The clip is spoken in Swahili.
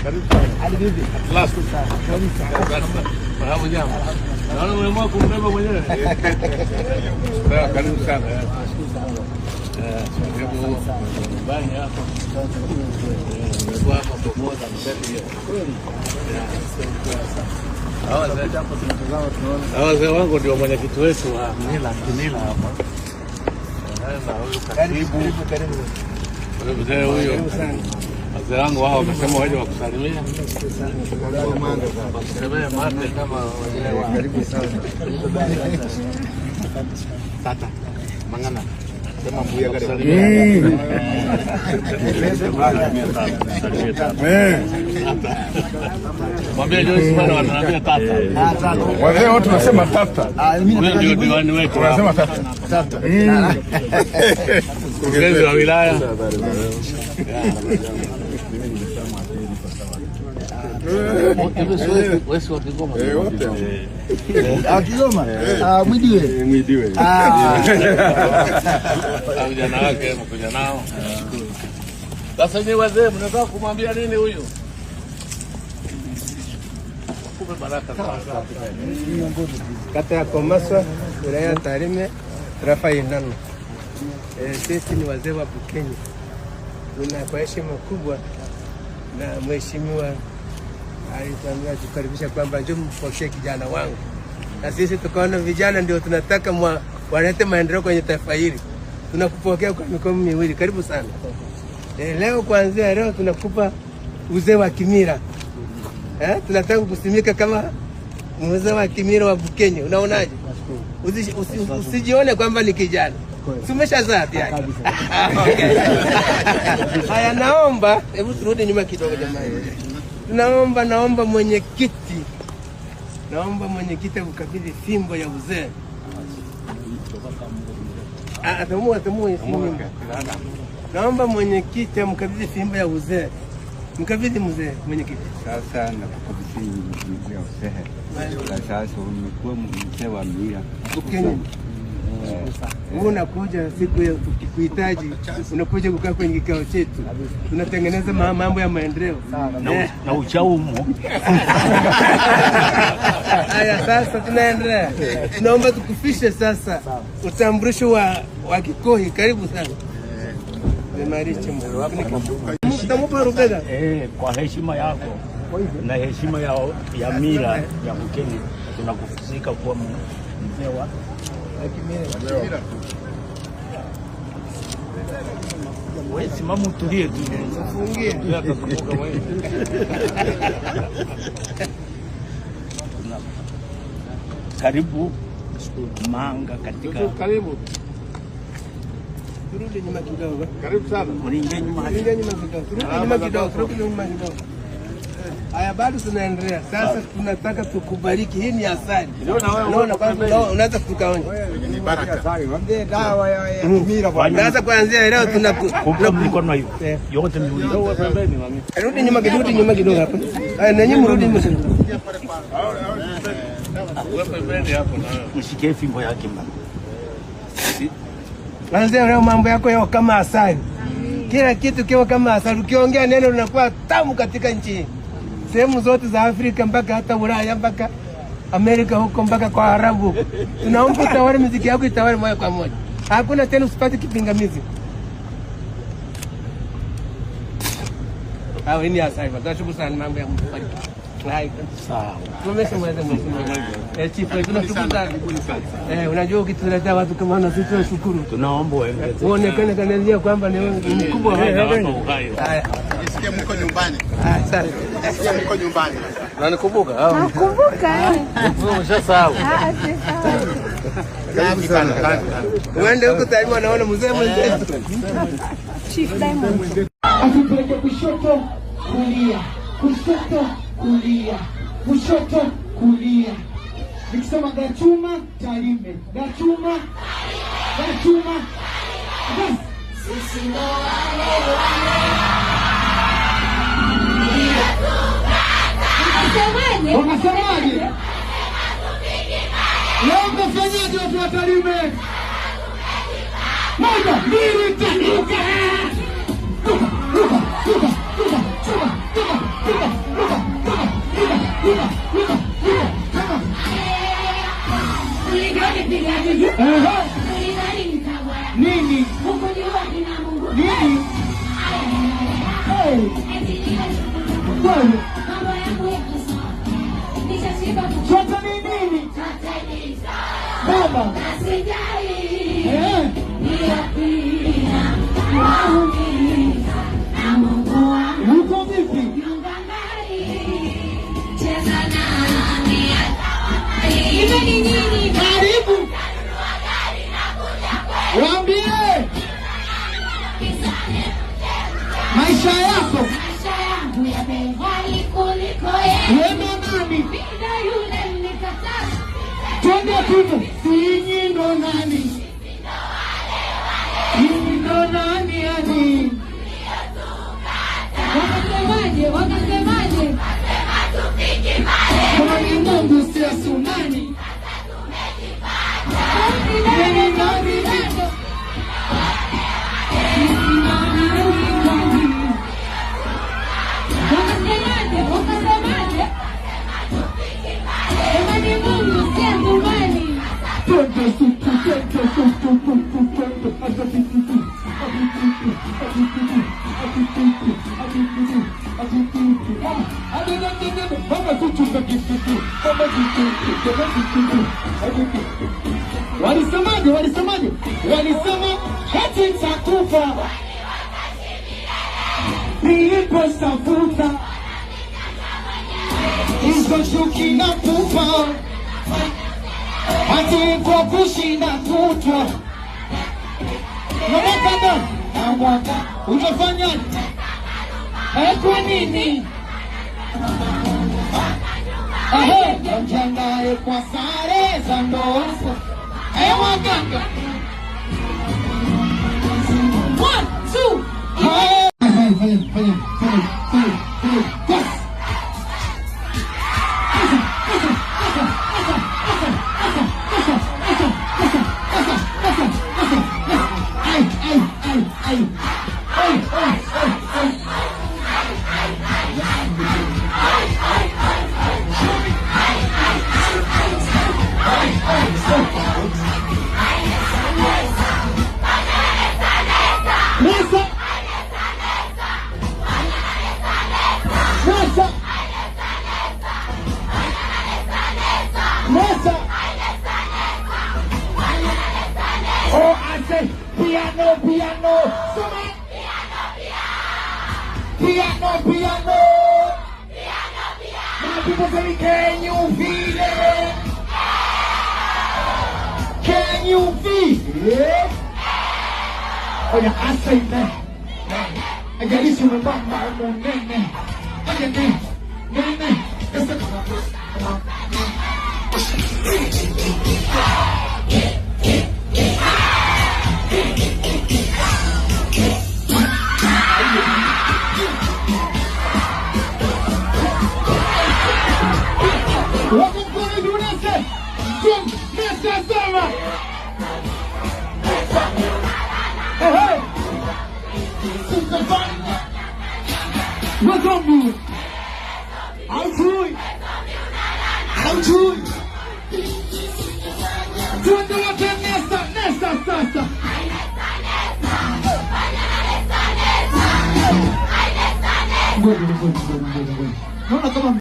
Karibu sana. Hadi vipi? Last sana. Karibu jambo. Naona umeamua kumbeba mwenyewe. Karibu sana. Karibu nyumbani hapo. Kwa hapo pamoja mtende. Wazee wangu ndio mwenyekiti wetu wa Kimila hapa. Karibu. Mzee huyo. Wazee wangu wao wamesema waje wakusalimia. Wakusalimia mate kama wazee wao. Karibu sana. Tata. Mangana. Sema mbuya karibu. Mwambie Joyce bwana wananiambia tata. Wazee wote tunasema tata. Huyo ndio diwani wetu. Tunasema tata. Tata. Mkurugenzi wa wilaya. Wewe wa Kigoma. Kigoma. Mwidiwe. Vijana wake mkuja nao. Sasa ni wazee mnataka kumwambia nini huyu? Kata ya Komaswa, wilaya ya Tarime, tarafa ya Nano. Sisi ni wazee wa Bukenya. Kwa heshima kubwa na mheshimiwa alituambia tukaribisha kwamba njoo mpokee kijana wangu. Na sisi tukaona vijana ndio tunataka walete maendeleo kwenye taifa hili. Tunakupokea kwa mikono miwili. Karibu sana. Leo kuanzia leo tunakupa uzee wa Kimila. Tunataka kusimika kama mzee wa Kimila wa Bukenya. Unaonaje? Usijione kwamba ni kijana. Tumeshazaa tayari. Haya, naomba hebu turudi nyuma kidogo jamani. Naomba mwenyekiti. Naomba mwenyekiti ukabidhi fimbo ya uzee. Atamua. Naomba mwenyekiti amkabidhi fimbo ya uzee. Mkabidhi mzee mwenyekiti. Sasa nakukabidhi fimbo ya uzee. Sasa umekuwa mzee wa mila. Unakuja siku ya kuhitaji, unakuja kukaa kwenye kikao chetu. Tunatengeneza mambo ya maendeleo. Na uchaumo. Haya, sasa tunaendelea. Tunaomba tukufishe sasa utambulisho wa Kikohi. Karibu sana. Tutamupa rubega. Kwa heshima yako na heshima ya mila ya Bukenya tunakufuzika kuwa mzee wa Kimila. Wewe simama utulie tu. Ufungie. Karibu Manga katika. Karibu. Turudi nyuma kidogo. Karibu sana. Mlinge nyuma kidogo. Turudi nyuma kidogo. Haya, bado tunaendelea. Sasa tunataka tukubariki. Hii ni asali. Unaona kwanza unaweza kutukaonja. Ni baraka. Ndio dawa ya Kimila bwana. Sasa kuanzia leo tunakupa mikono hiyo. Yote miwili. Rudi nyuma kidogo hapo. Haya, na nyinyi mrudi nyuma. Wewe pembeni hapo na mshike fimbo yake mama. Kuanzia leo mambo yako yao kama asali. Kila kitu kiwa kama asali. Ukiongea neno linakuwa tamu katika nchi. Sehemu zote za Afrika mpaka hata Ulaya mpaka Amerika huko mpaka kwa Arabu. Tunaomba utawale muziki yako itawale moja kwa moja. Hakuna tena usipate kipingamizi. Hii ni asali. Tunashukuru sana mambo ya mfariki. Hai. Sawa. Tumeshamaliza mheshimiwa. Chifu tunashukuru sana. Unajua ukituletea watu kama na sisi tunashukuru. Tunaomba uonekane kanalizia kwamba ni mkubwa wa uhai. Haya. Nisikie mko nyumbani. Sasa. Nisikie mko nyumbani. Unanikumbuka? Nakumbuka. Umeshasahau. Karibu sana. Uende huko tayari wanaona mzee mwenzetu. Chief Diamond. Atupeleke kushoto kulia. Kushoto kulia. Kushoto kulia. Nikisema Gachuma Tarime. Gachuma. Sisi ndo Wanasemaje? Leo mnafanyaje watu wa Tarime? Moja, mbili, tatu, ruka! Ruka! Nini? Nini? Chota ni nini? Baba. Uko vipi? Karibu. Waambie maisha yako. Wema nani? Twende tupo. Sinyi ndo nani? Sinyi ndo nani yani? Wakasemaje? Kwa ni Mungu si Asumani. Wema nani? Walisemaje? Walisema eti nitakufa nilipotafuta hizo chuki na kufa ati kwa kushinda kutwa na mwaka utafanya kwa nini? Mjangae kwa sare za ndoa waganga 1, 2 Oh, I say piano. Piano. My people say, can you feel it? Can you feel it? Oh yeah, I say that. I got this in my mouth, nene. It's a come on. Welcome to the Unese from Mr. Summer. Hey, Super Fun. Welcome to How to Nesta sasa. Good. Naona kama